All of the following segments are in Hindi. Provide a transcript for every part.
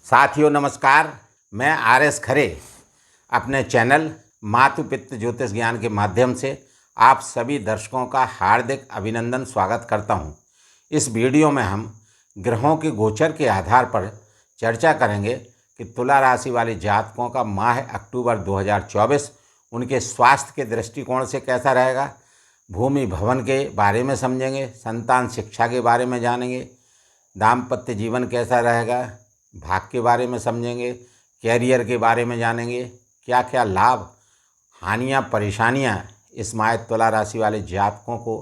साथियों नमस्कार। मैं आर.एस. खरे अपने चैनल मातु पितृ ज्योतिष ज्ञान के माध्यम से आप सभी दर्शकों का हार्दिक अभिनंदन स्वागत करता हूं। इस वीडियो में हम ग्रहों के गोचर के आधार पर चर्चा करेंगे कि तुला राशि वाले जातकों का माह अक्टूबर 2024 उनके स्वास्थ्य के दृष्टिकोण से कैसा रहेगा। भूमि भवन के बारे में समझेंगे, संतान शिक्षा के बारे में जानेंगे, दाम्पत्य जीवन कैसा रहेगा, भाग्य के बारे में समझेंगे, कैरियर के बारे में जानेंगे, क्या क्या लाभ हानियाँ परेशानियाँ इस माह तुला राशि वाले जातकों को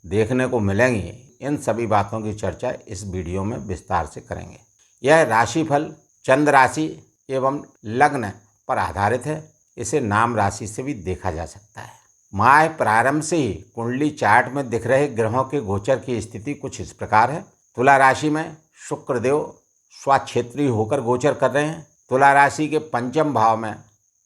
देखने को मिलेंगी। इन सभी बातों की चर्चा इस वीडियो में विस्तार से करेंगे। यह राशिफल चंद्र राशि एवं लग्न पर आधारित है। इसे नाम राशि से भी देखा जा सकता है। माह प्रारंभ से ही कुंडली चार्ट में दिख रहे ग्रहों के गोचर की स्थिति कुछ इस प्रकार है। तुला राशि में शुक्रदेव स्वक्षेत्रीय होकर गोचर कर रहे हैं। तुला राशि के पंचम भाव में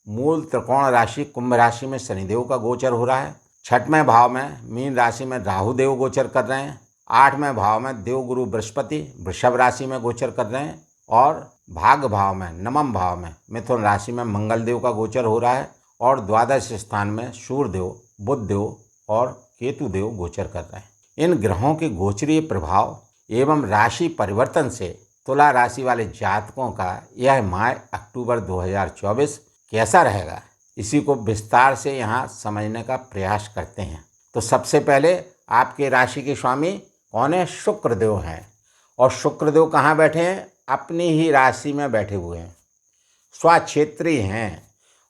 मूल त्रिकोण राशि कुंभ राशि में शनिदेव का गोचर हो रहा है। छठवें भाव में मीन राशि में राहु देव गोचर कर रहे हैं। आठवें भाव में देवगुरु बृहस्पति वृषभ राशि में गोचर कर रहे हैं और भाग्य भाव में नवम भाव में मिथुन राशि में मंगल देव का गोचर हो रहा है और द्वादश स्थान में सूर्यदेव, बुध देव और केतु देव गोचर कर रहे हैं। इन ग्रहों के गोचरीय प्रभाव एवं राशि परिवर्तन से तुला राशि वाले जातकों का यह माह अक्टूबर 2024 कैसा रहेगा, इसी को विस्तार से यहाँ समझने का प्रयास करते हैं। तो सबसे पहले आपके राशि के स्वामी कौन है? शुक्रदेव हैं। और शुक्रदेव कहाँ बैठे हैं? अपनी ही राशि में बैठे हुए हैं, स्वक्षेत्रीय हैं।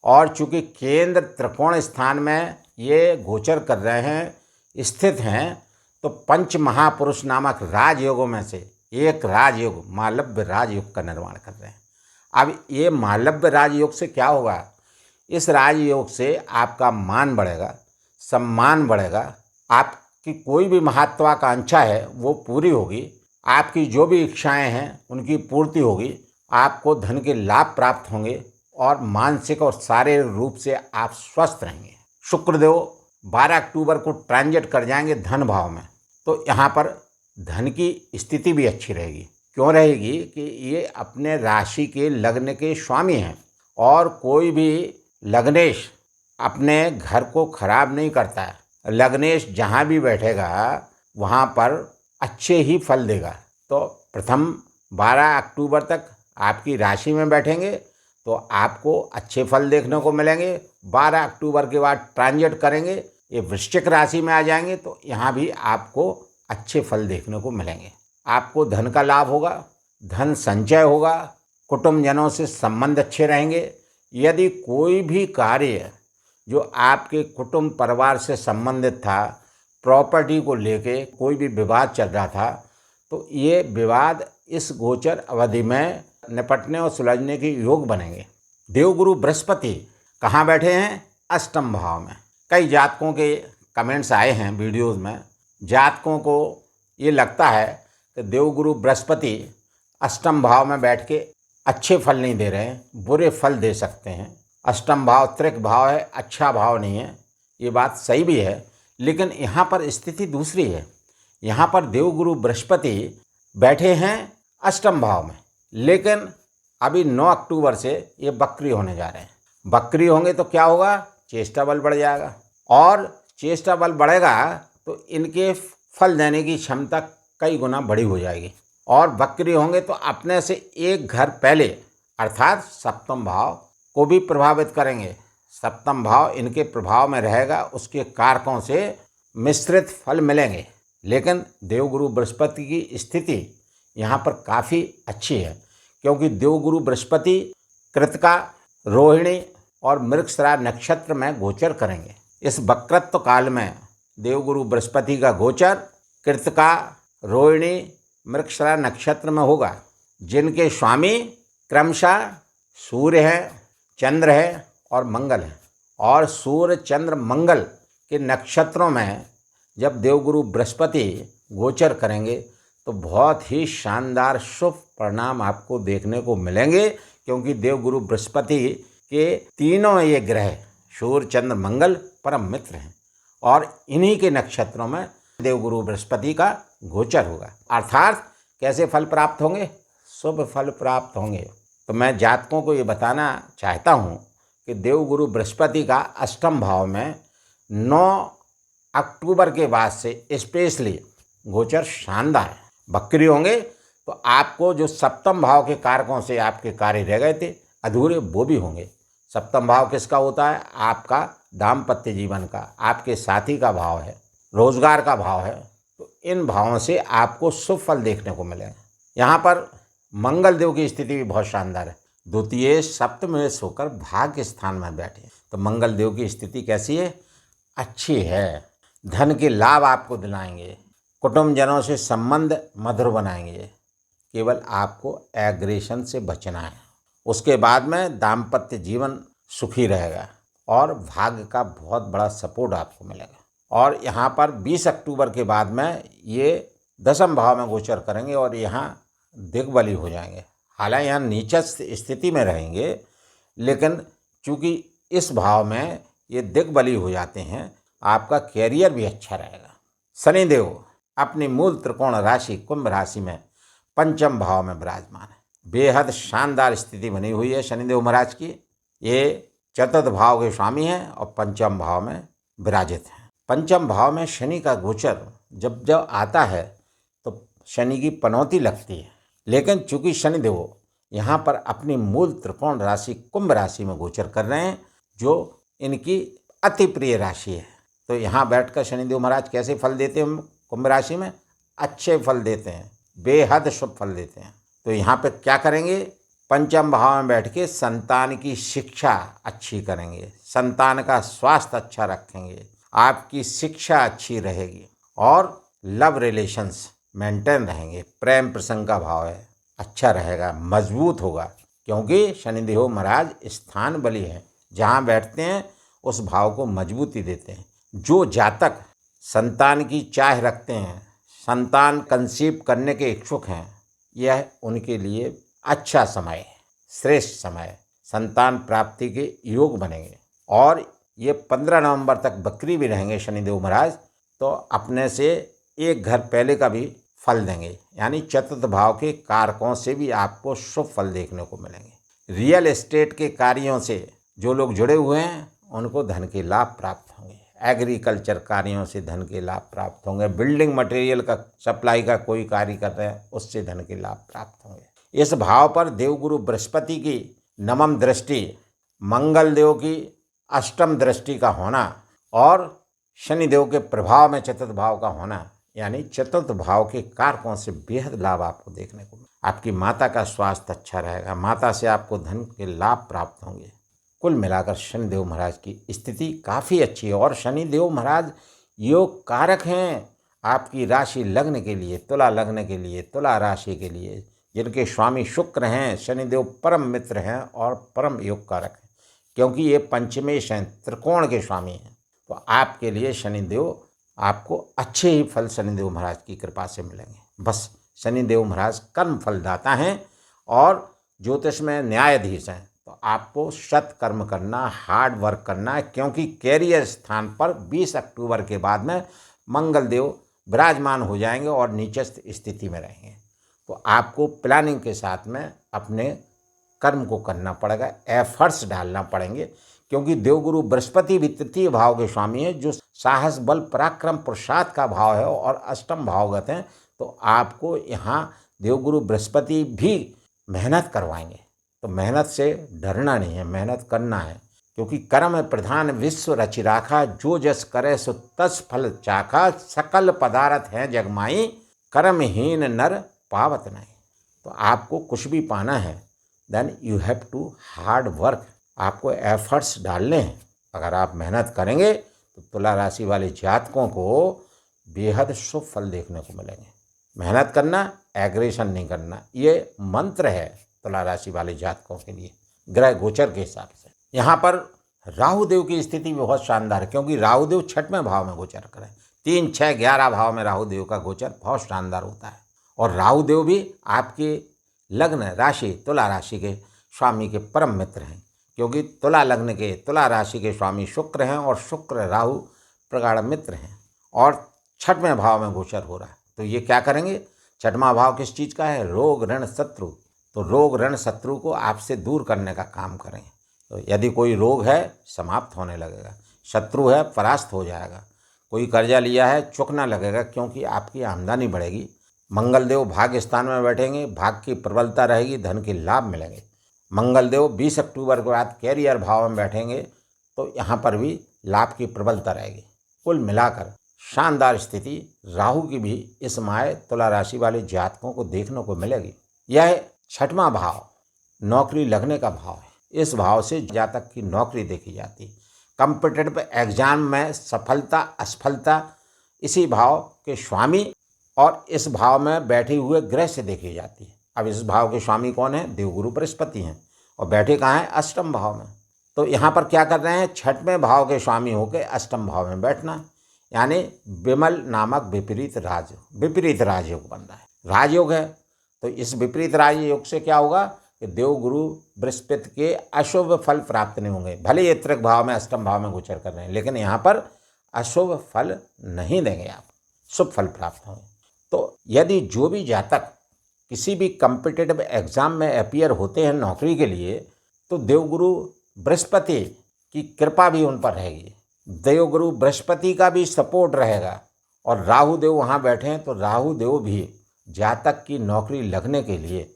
और चूँकि केंद्र त्रिकोण स्थान में ये गोचर कर रहे हैं, स्थित हैं, तो पंच महापुरुष नामक राजयोगों में से एक राजयोग मालव्य राजयोग का निर्माण कर रहे हैं। अब ये मालव्य राजयोग से क्या होगा? इस राजयोग से आपका मान बढ़ेगा, सम्मान बढ़ेगा, आपकी कोई भी महत्वाकांक्षा है वो पूरी होगी, आपकी जो भी इच्छाएं हैं उनकी पूर्ति होगी, आपको धन के लाभ प्राप्त होंगे और मानसिक और शारीरिक रूप से आप स्वस्थ रहेंगे। शुक्रदेव 12 अक्टूबर को ट्रांजिट कर जाएंगे धन भाव में, तो यहाँ पर धन की स्थिति भी अच्छी रहेगी। क्यों रहेगी कि ये अपने राशि के लग्न के स्वामी हैं और कोई भी लग्नेश अपने घर को खराब नहीं करता है। लग्नेश जहाँ भी बैठेगा वहाँ पर अच्छे ही फल देगा। तो प्रथम 12 अक्टूबर तक आपकी राशि में बैठेंगे तो आपको अच्छे फल देखने को मिलेंगे। 12 अक्टूबर के बाद ट्रांजिट करेंगे, ये वृश्चिक राशि में आ जाएंगे तो यहाँ भी आपको अच्छे फल देखने को मिलेंगे। आपको धन का लाभ होगा, धन संचय होगा, कुटुंबजनों से संबंध अच्छे रहेंगे। यदि कोई भी कार्य जो आपके कुटुंब परिवार से संबंधित था, प्रॉपर्टी को लेके कोई भी विवाद चल रहा था, तो ये विवाद इस गोचर अवधि में निपटने और सुलझने के योग बनेंगे। देवगुरु बृहस्पति कहाँ बैठे हैं? अष्टम भाव में। कई जातकों के कमेंट्स आए हैं वीडियोज़ में, जातकों को ये लगता है कि देवगुरु बृहस्पति अष्टम भाव में बैठ के अच्छे फल नहीं दे रहे हैं, बुरे फल दे सकते हैं। अष्टम भाव त्रिक भाव है, अच्छा भाव नहीं है। ये बात सही भी है, लेकिन यहाँ पर स्थिति दूसरी है। यहाँ पर देवगुरु बृहस्पति बैठे हैं अष्टम भाव में, लेकिन अभी 9 अक्टूबर से ये वक्री होने जा रहे हैं। वक्री होंगे तो क्या होगा? चेष्टा बल बढ़ जाएगा और चेष्टा बल बढ़ेगा तो इनके फल देने की क्षमता कई गुना बड़ी हो जाएगी। और वक्री होंगे तो अपने से एक घर पहले अर्थात सप्तम भाव को भी प्रभावित करेंगे। सप्तम भाव इनके प्रभाव में रहेगा, उसके कारकों से मिश्रित फल मिलेंगे। लेकिन देवगुरु बृहस्पति की स्थिति यहाँ पर काफ़ी अच्छी है, क्योंकि देवगुरु बृहस्पति कृतिका, रोहिणी और मृगशिरा नक्षत्र में गोचर करेंगे। इस वक्रत्व काल में देवगुरु बृहस्पति का गोचर कृतिका, रोहिणी, मृगशिरा नक्षत्र में होगा, जिनके स्वामी क्रमशः सूर्य है, चंद्र है और मंगल है। और सूर्य, चंद्र, मंगल के नक्षत्रों में जब देवगुरु बृहस्पति गोचर करेंगे तो बहुत ही शानदार शुभ परिणाम आपको देखने को मिलेंगे, क्योंकि देवगुरु बृहस्पति के तीनों ये ग्रह सूर्य, चंद्र, मंगल परम मित्र हैं और इन्हीं के नक्षत्रों में देवगुरु बृहस्पति का गोचर होगा। अर्थात कैसे फल प्राप्त होंगे? शुभ फल प्राप्त होंगे। तो मैं जातकों को ये बताना चाहता हूँ कि देवगुरु बृहस्पति का अष्टम भाव में 9 अक्टूबर के बाद से स्पेशली गोचर शानदार है। बकरी होंगे तो आपको जो सप्तम भाव के कारकों से आपके कार्य रह गए थे अधूरे, वो भी होंगे। सप्तम भाव किसका होता है? आपका दाम्पत्य जीवन का, आपके साथी का भाव है, रोजगार का भाव है। तो इन भावों से आपको शुभ फल देखने को मिलेगा। यहाँ पर मंगल देव की स्थिति भी बहुत शानदार है। द्वितीय सप्तमेश होकर भाग्य स्थान में बैठे, तो मंगल देव की स्थिति कैसी है? अच्छी है। धन के लाभ आपको दिलाएंगे, कुटुंबजनों से संबंध मधुर बनाएंगे। केवल आपको एग्रेशन से बचना है। उसके बाद में दाम्पत्य जीवन सुखी रहेगा और भाग्य का बहुत बड़ा सपोर्ट आपको मिलेगा। और यहाँ पर 20 अक्टूबर के बाद में ये दशम भाव में गोचर करेंगे और यहाँ दिग्बली हो जाएंगे। हालांकि यहाँ नीचस्थ स्थिति में रहेंगे, लेकिन चूँकि इस भाव में ये दिग्बली हो जाते हैं, आपका कैरियर भी अच्छा रहेगा। शनिदेव अपनी मूल त्रिकोण राशि कुंभ राशि में पंचम भाव में विराजमान है। बेहद शानदार स्थिति बनी हुई है शनिदेव महाराज की। ये चतुर्थ भाव के स्वामी हैं और पंचम भाव में विराजित हैं। पंचम भाव में शनि का गोचर जब जब आता है तो शनि की पनौती लगती है, लेकिन चूंकि शनिदेव यहाँ पर अपनी मूल त्रिकोण राशि कुंभ राशि में गोचर कर रहे हैं, जो इनकी अति प्रिय राशि है, तो यहाँ बैठकर शनिदेव महाराज कैसे फल देते हैं? कुंभ राशि में अच्छे फल देते हैं, बेहद शुभ फल देते हैं। तो यहाँ पे क्या करेंगे? पंचम भाव में बैठ के संतान की शिक्षा अच्छी करेंगे, संतान का स्वास्थ्य अच्छा रखेंगे, आपकी शिक्षा अच्छी रहेगी और लव रिलेशंस मेंटेन रहेंगे। प्रेम प्रसंग का भाव है, अच्छा रहेगा, मजबूत होगा, क्योंकि शनिदेव महाराज स्थान बली है। जहाँ बैठते हैं उस भाव को मजबूती देते हैं। जो जातक संतान की चाह रखते हैं, संतान कंसीव करने के इच्छुक हैं, यह उनके लिए अच्छा समय है, श्रेष्ठ समय, संतान प्राप्ति के योग बनेंगे। और ये 15 नवंबर तक बकरी भी रहेंगे शनिदेव महाराज, तो अपने से एक घर पहले का भी फल देंगे, यानी चतुर्थ भाव के कारकों से भी आपको शुभ फल देखने को मिलेंगे। रियल एस्टेट के कार्यों से जो लोग जुड़े हुए हैं उनको धन के लाभ प्राप्त होंगे। एग्रीकल्चर कार्यों से धन के लाभ प्राप्त होंगे। बिल्डिंग मटेरियल का सप्लाई का कोई कार्य कर रहे हैं, उससे धन के लाभ प्राप्त होंगे। इस भाव पर देवगुरु बृहस्पति की नवम दृष्टि, मंगल देव की अष्टम दृष्टि का होना और शनिदेव के प्रभाव में चतुर्थ भाव का होना, यानी चतुर्थ भाव के कारकों से बेहद लाभ आपको देखने को मिलेगा। आपकी माता का स्वास्थ्य अच्छा रहेगा, माता से आपको धन के लाभ प्राप्त होंगे। कुल मिलाकर शनिदेव महाराज की स्थिति काफ़ी अच्छी है। और शनिदेव महाराज योग कारक हैं आपकी राशि लग्न के लिए, तुला लग्न के लिए, तुला राशि के लिए, जिनके स्वामी शुक्र हैं। शनिदेव परम मित्र हैं और परम योग कारक हैं, क्योंकि ये पंचमेश हैं, त्रिकोण के स्वामी हैं। तो आपके लिए शनिदेव, आपको अच्छे ही फल शनिदेव महाराज की कृपा से मिलेंगे। बस शनिदेव महाराज कर्म फलदाता हैं और ज्योतिष में न्यायाधीश हैं। तो आपको सत कर्म करना, हार्ड वर्क करना है, क्योंकि कैरियर स्थान पर 20 अक्टूबर के बाद में मंगल देव विराजमान हो जाएंगे और नीचस्थ स्थिति में रहेंगे। तो आपको प्लानिंग के साथ में अपने कर्म को करना पड़ेगा, एफर्ट्स डालना पड़ेंगे, क्योंकि देवगुरु बृहस्पति भी तृतीय भाव के स्वामी है, जो साहस बल पराक्रम पुरुषार्थ का भाव है और अष्टम भावगत हैं। तो आपको यहाँ देवगुरु बृहस्पति भी मेहनत करवाएंगे। तो मेहनत से डरना नहीं है, मेहनत करना है, क्योंकि कर्म प्रधान विश्व रचि राखा, जो जस करे सो तस फल चाखा, सकल पदार्थ हैं जगमाई, कर्महीन नर पावत नहीं। तो आपको कुछ भी पाना है, then you have to hard work, आपको एफर्ट्स डालने हैं। अगर आप मेहनत करेंगे तो तुला राशि वाले जातकों को बेहद शुभ फल देखने को मिलेंगे। मेहनत करना, एग्रेशन नहीं करना, ये मंत्र है तुला राशि वाले जातकों के लिए ग्रह गोचर के हिसाब से। यहाँ पर राहु देव की स्थिति भी बहुत शानदार है, क्योंकि राहु देव 6वें भाव में गोचर करें। 3, 6, 11 भाव में राहु देव का गोचर बहुत शानदार होता है। और राहु देव भी आपके लग्न राशि तुला राशि के स्वामी के परम मित्र हैं, क्योंकि तुला लग्न के, तुला राशि के स्वामी शुक्र हैं और शुक्र राहु प्रगाढ़ मित्र हैं और 6वें भाव में गोचर हो रहा है। तो ये क्या करेंगे? 6वां भाव किस चीज़ का है? रोग ऋण शत्रु तो रोग ऋण शत्रु को आपसे दूर करने का काम करें। तो यदि कोई रोग है समाप्त होने लगेगा, शत्रु है परास्त हो जाएगा, कोई कर्जा लिया है चुकना लगेगा, क्योंकि आपकी आमदनी बढ़ेगी। मंगल देव भाग्य स्थान में बैठेंगे, भाग्य की प्रबलता रहेगी, धन के लाभ मिलेंगे। मंगल देव 20 अक्टूबर के बाद कैरियर भाव में बैठेंगे तो यहाँ पर भी लाभ की प्रबलता रहेगी। कुल मिलाकर शानदार स्थिति राहु की भी इस माह तुला राशि वाले जातकों को देखने को मिलेगी। यह 6वां भाव नौकरी लगने का भाव है। इस भाव से जातक की नौकरी देखी जाती है। कॉम्पिटिटिव एग्जाम में सफलता असफलता इसी भाव के स्वामी और इस भाव में बैठे हुए ग्रह से देखी जाती है। अब इस भाव के स्वामी कौन है? देवगुरु बृहस्पति हैं और बैठे कहाँ हैं? अष्टम भाव में। तो यहाँ पर क्या कर रहे हैं? 6वें भाव के स्वामी होकर अष्टम भाव में बैठना, यानी विमल नामक विपरीत राजयोग बन रहा है। राजयोग है तो इस विपरीत राजयोग से क्या होगा कि देवगुरु बृहस्पति के अशुभ फल प्राप्त नहीं होंगे। भले ये त्रिक भाव में अष्टम भाव में गोचर कर रहे हैं, लेकिन यहाँ पर अशुभ फल नहीं देंगे, आप शुभ फल प्राप्त होंगे। तो यदि जो भी जातक किसी भी कॉम्पिटिटिव एग्जाम में अपीयर होते हैं नौकरी के लिए, तो देवगुरु बृहस्पति की कृपा भी उन पर रहेगी, देवगुरु बृहस्पति का भी सपोर्ट रहेगा। और राहु देव वहाँ बैठे हैं तो राहु देव भी जातक की नौकरी लगने के लिए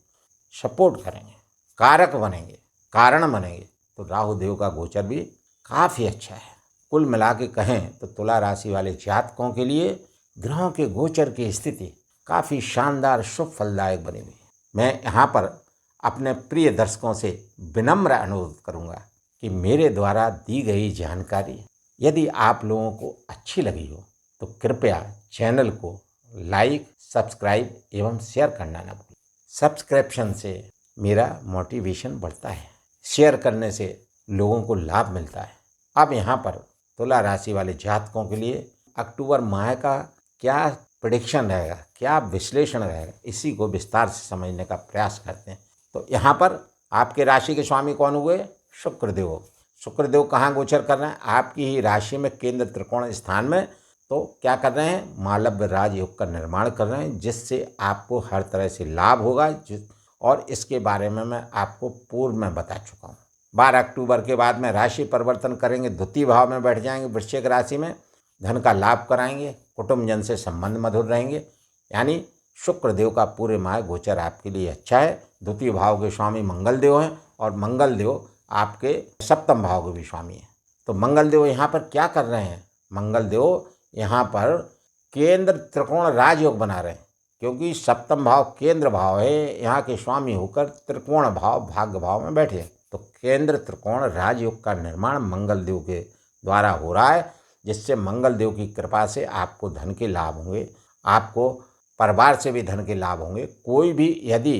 सपोर्ट करेंगे, कारक बनेंगे, कारण बनेंगे। तो राहु देव का गोचर भी काफ़ी अच्छा है। कुल मिला के कहें तो तुला राशि वाले जातकों के लिए ग्रहों के गोचर की स्थिति काफ़ी शानदार शुभ फलदायक बनी हुई है। मैं यहाँ पर अपने प्रिय दर्शकों से विनम्र अनुरोध करूँगा कि मेरे द्वारा दी गई जानकारी यदि आप लोगों को अच्छी लगी हो तो कृपया चैनल को लाइक, सब्सक्राइब एवं शेयर करना न भूलें। सब्सक्रिप्शन से मेरा मोटिवेशन बढ़ता है, शेयर करने से लोगों को लाभ मिलता है। अब यहाँ पर तुला राशि वाले जातकों के लिए अक्टूबर माह का क्या प्रेडिक्शन रहेगा, क्या विश्लेषण रहेगा, इसी को विस्तार से समझने का प्रयास करते हैं। तो यहाँ पर आपके राशि के स्वामी कौन हुए? शुक्रदेव। शुक्रदेव कहाँ गोचर कर रहे हैं? आपकी ही राशि में केंद्र त्रिकोण स्थान में। तो क्या कर रहे हैं? मालव्य राजयोग का निर्माण कर रहे हैं, जिससे आपको हर तरह से लाभ होगा। और इसके बारे में मैं आपको पूर्व में बता चुका हूँ। 12 अक्टूबर के बाद में राशि परिवर्तन करेंगे, द्वितीय भाव में बैठ जाएंगे वृश्चिक राशि में, धन का लाभ कराएंगे, कुटुंबजन से संबंध मधुर रहेंगे। यानी शुक्रदेव का पूरे माह गोचर आपके लिए अच्छा है। द्वितीय भाव के स्वामी मंगल देव हैं और मंगल देव आपके सप्तम भाव के भी स्वामी हैं। तो मंगल देव यहाँ पर क्या कर रहे हैं? मंगल देव यहाँ पर केंद्र त्रिकोण राजयोग बना रहे हैं, क्योंकि सप्तम भाव केंद्र भाव है, यहाँ के स्वामी होकर त्रिकोण भाव भाग्य भाव में बैठे हैं। तो केंद्र त्रिकोण राजयोग का निर्माण मंगल देव के द्वारा हो रहा है, जिससे मंगल देव की कृपा से आपको धन के लाभ होंगे, आपको परिवार से भी धन के लाभ होंगे। कोई भी यदि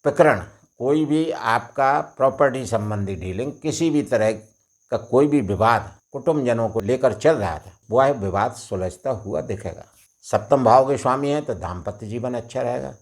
प्रकरण, कोई भी आपका प्रॉपर्टी संबंधी डीलिंग, किसी भी तरह का कोई भी विवाद कुटुंबजनों को लेकर चल रहा था, वह विवाद सुलझता हुआ दिखेगा। सप्तम भाव के स्वामी हैं तो दाम्पत्य जीवन अच्छा रहेगा,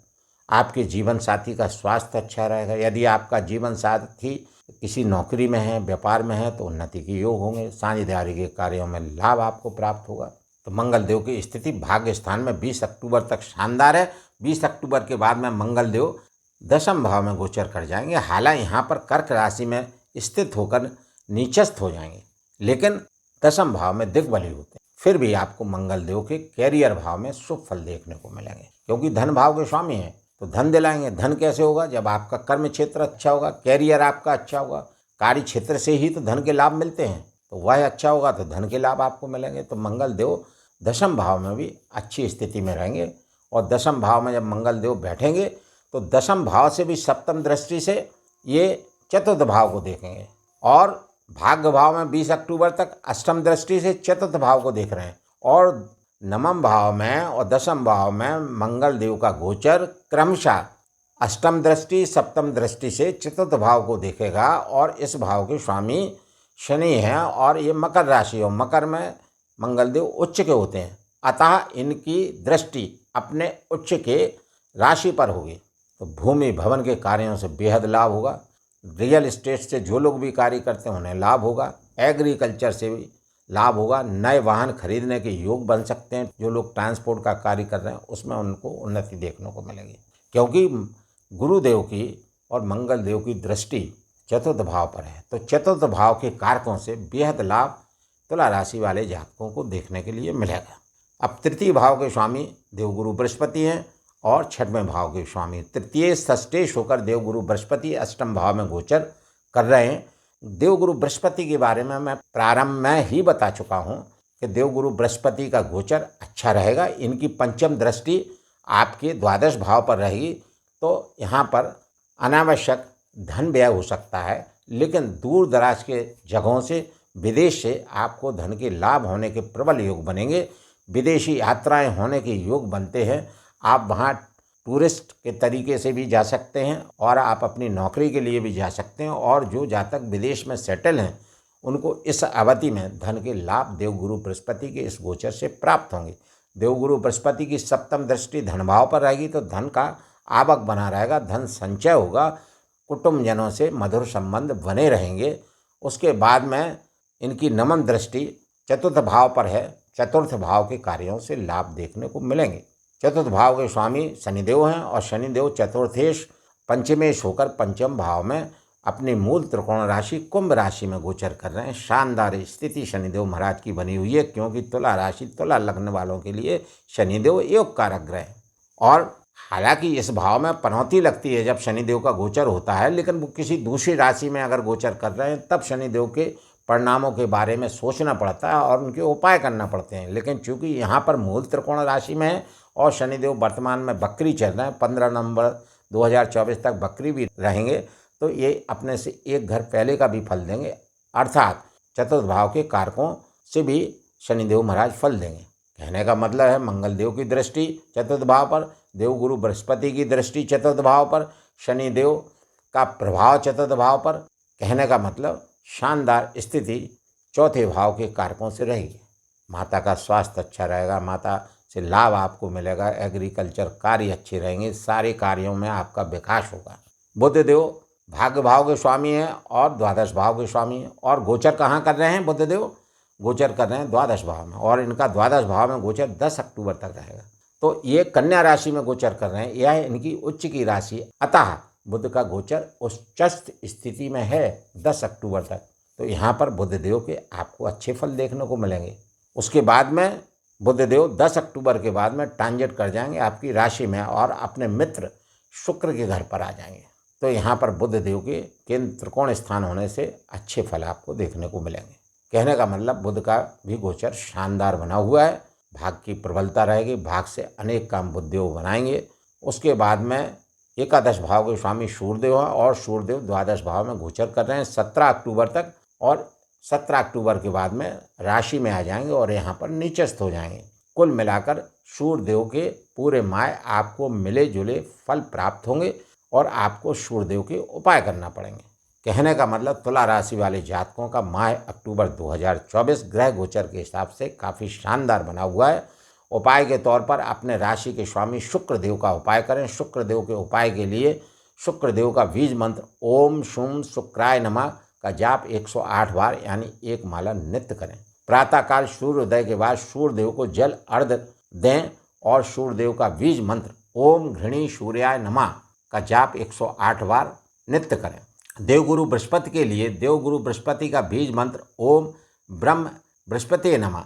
आपके जीवन साथी का स्वास्थ्य अच्छा रहेगा। यदि आपका जीवन साथी किसी नौकरी में है, व्यापार में है, तो उन्नति के योग होंगे, साझेदारी के कार्यों में लाभ आपको प्राप्त होगा। तो मंगल देव की स्थिति भाग्य स्थान में 20 अक्टूबर तक शानदार है। 20 अक्टूबर के बाद में मंगल देव दशम भाव में गोचर कर जाएंगे। हालांकि यहाँ पर कर्क राशि में स्थित होकर नीचस्थ हो जाएंगे, लेकिन दशम भाव में दिग्बली होते हैं। फिर भी आपको मंगल देव के कैरियर भाव में शुभ फल देखने को मिलेंगे, क्योंकि धन भाव के स्वामी हैं तो धन दिलाएंगे। धन कैसे होगा? जब आपका कर्म क्षेत्र अच्छा होगा, कैरियर आपका अच्छा होगा, कार्य क्षेत्र से ही तो धन के लाभ मिलते हैं, तो वह अच्छा होगा तो धन के लाभ आपको मिलेंगे। तो मंगल देव दशम भाव में भी अच्छी स्थिति में रहेंगे। और दशम भाव में जब मंगल देव बैठेंगे तो दशम भाव से भी सप्तम दृष्टि से ये चतुर्थ भाव को देखेंगे, और भाग्य भाव में 20 अक्टूबर तक अष्टम दृष्टि से चतुर्थ भाव को देख रहे हैं। और नवम भाव में और दशम भाव में मंगल देव का गोचर क्रमशः अष्टम दृष्टि, सप्तम दृष्टि से चतुर्थ भाव को देखेगा। और इस भाव के स्वामी शनि हैं और ये मकर राशि हो, मकर में मंगल देव उच्च के होते हैं, अतः इनकी दृष्टि अपने उच्च के राशि पर होगी। तो भूमि भवन के कार्यों से बेहद लाभ होगा। रियल एस्टेट से जो लोग भी कार्य करते हैं उन्हें लाभ होगा। एग्रीकल्चर से भी लाभ होगा। नए वाहन खरीदने के योग बन सकते हैं। जो लोग ट्रांसपोर्ट का कार्य कर रहे हैं उसमें उनको उन्नति देखने को मिलेगी, क्योंकि गुरुदेव की और मंगल देव की दृष्टि चतुर्थ भाव पर है, तो चतुर्थ भाव के कारकों से बेहद लाभ तुला राशि वाले जातकों को देखने के लिए मिलेगा। अब तृतीय भाव के स्वामी देवगुरु बृहस्पति हैं और छठवें भाव के स्वामी तृतीय षष्ठेश होकर देवगुरु बृहस्पति अष्टम भाव में गोचर कर रहे हैं। देवगुरु बृहस्पति के बारे में मैं प्रारंभ में ही बता चुका हूँ कि देवगुरु बृहस्पति का गोचर अच्छा रहेगा। इनकी पंचम दृष्टि आपके द्वादश भाव पर रहेगी, तो यहाँ पर अनावश्यक धन व्यय हो सकता है, लेकिन दूर दराज के जगहों से विदेश से आपको धन के लाभ होने के प्रबल योग बनेंगे। विदेशी यात्राएं होने के योग बनते हैं। आप वहाँ टूरिस्ट के तरीके से भी जा सकते हैं और आप अपनी नौकरी के लिए भी जा सकते हैं। और जो जातक विदेश में सेटल हैं उनको इस अवधि में धन के लाभ देवगुरु बृहस्पति के इस गोचर से प्राप्त होंगे। देवगुरु बृहस्पति की सप्तम दृष्टि धन भाव पर रहेगी, तो धन का आवक बना रहेगा, धन संचय होगा, कुटुंबजनों से मधुर संबंध बने रहेंगे। उसके बाद में इनकी नवम दृष्टि चतुर्थ भाव पर है, चतुर्थ भाव के कार्यों से लाभ देखने को मिलेंगे। चतुर्थ भाव के स्वामी शनिदेव हैं और शनिदेव चतुर्थेश पंचमेश होकर पंचम भाव में अपनी मूल त्रिकोण राशि कुंभ राशि में गोचर कर रहे हैं। शानदार स्थिति शनिदेव महाराज की बनी हुई है, क्योंकि तुला राशि तुला लग्न वालों के लिए शनिदेव योग कारक ग्रह है। और हालांकि इस भाव में पनौती लगती है जब शनिदेव का गोचर होता है, लेकिन वो किसी दूसरी राशि में अगर गोचर कर रहे हैं तब शनिदेव के परिणामों के बारे में सोचना पड़ता है और उनके उपाय करना पड़ते हैं। लेकिन चूंकि यहाँ पर मूल त्रिकोण राशि में है और शनिदेव वर्तमान में बकरी चल रहे हैं, 15 नवंबर 2024 तक बकरी भी रहेंगे, तो ये अपने से एक घर पहले का भी फल देंगे, अर्थात चतुर्थ भाव के कारकों से भी शनिदेव महाराज फल देंगे। कहने का मतलब है मंगल देव की दृष्टि चतुर्थ भाव पर, देवगुरु बृहस्पति की दृष्टि चतुर्थ भाव पर, शनिदेव का प्रभाव चतुर्थ भाव पर। कहने का मतलब शानदार स्थिति चौथे भाव के कारकों से रहेगी। माता का स्वास्थ्य अच्छा रहेगा, माता से लाभ आपको मिलेगा, एग्रीकल्चर कार्य अच्छे रहेंगे, सारे कार्यों में आपका विकास होगा। बुध देव भाग्य भाव के स्वामी हैं और द्वादश भाव के स्वामी हैं, और गोचर कहाँ कर रहे हैं? बुध देव गोचर कर रहे हैं द्वादश भाव में, और इनका द्वादश भाव में गोचर 10 अक्टूबर तक रहेगा। तो ये कन्या राशि में गोचर कर रहे हैं, यह इनकी उच्च की राशि, अतः बुध का गोचर उच्चस्थ स्थिति में है 10 अक्टूबर तक। तो यहाँ पर बुध देव के आपको अच्छे फल देखने को मिलेंगे। उसके बाद में बुध देव 10 अक्टूबर के बाद में ट्रांजिट कर जाएंगे आपकी राशि में और अपने मित्र शुक्र के घर पर आ जाएंगे। तो यहाँ पर बुध देव के केंद्र त्रिकोण स्थान होने से अच्छे फल आपको देखने को मिलेंगे। कहने का मतलब बुध का भी गोचर शानदार बना हुआ है, भाग की प्रबलता रहेगी, भाग से अनेक काम बुध देव बनाएंगे। उसके बाद में एकादश भाव के स्वामी सूर्यदेव हैं और सूर्यदेव द्वादश भाव में गोचर कर रहे हैं 17 अक्टूबर तक, और 17 अक्टूबर के बाद में राशि में आ जाएंगे और यहाँ पर नीचस्थ हो जाएंगे। कुल मिलाकर सूर्यदेव के पूरे माह आपको मिले जुले फल प्राप्त होंगे और आपको सूर्यदेव के उपाय करना पड़ेंगे। कहने का मतलब तुला राशि वाले जातकों का माह अक्टूबर 2024 ग्रह गोचर के हिसाब से काफ़ी शानदार बना हुआ है। उपाय के तौर पर अपने राशि के स्वामी शुक्रदेव का उपाय करें। शुक्रदेव के उपाय के लिए शुक्रदेव का बीज मंत्र ओम शुम शुक्राय नमः का जाप 108 बार यानी 1 माला नित्य करें। प्रातःकाल सूर्योदय के बाद सूर्यदेव को जल अर्घ्य दें और सूर्यदेव का बीज मंत्र ओम घृणी सूर्याय नमः का जाप 108 बार नित्य करें। देवगुरु बृहस्पति के लिए देवगुरु बृहस्पति का बीज मंत्र ओम ब्रह्म बृहस्पति नमः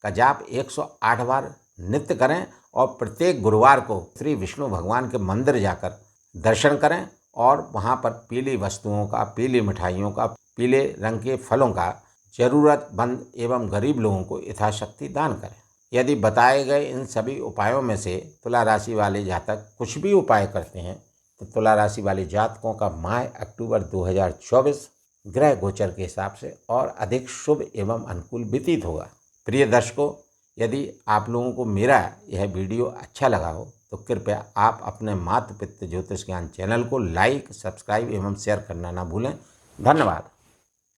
का जाप 108 बार नित्य करें और प्रत्येक गुरुवार को श्री विष्णु भगवान के मंदिर जाकर दर्शन करें और वहाँ पर पीली वस्तुओं का, पीली मिठाइयों का, पीले रंग के फलों का जरूरतमंद एवं गरीब लोगों को यथाशक्ति दान करें। यदि बताए गए इन सभी उपायों में से तुला राशि वाले जातक कुछ भी उपाय करते हैं तो तुला राशि वाले जातकों का माह अक्टूबर 2024 ग्रह गोचर के हिसाब से और अधिक शुभ एवं अनुकूल व्यतीत होगा। प्रिय दर्शकों, यदि आप लोगों को मेरा यह वीडियो अच्छा लगा हो तो कृपया आप अपने मातु पितृ ज्योतिष ज्ञान चैनल को लाइक, सब्सक्राइब एवं शेयर करना ना भूलें। धन्यवाद।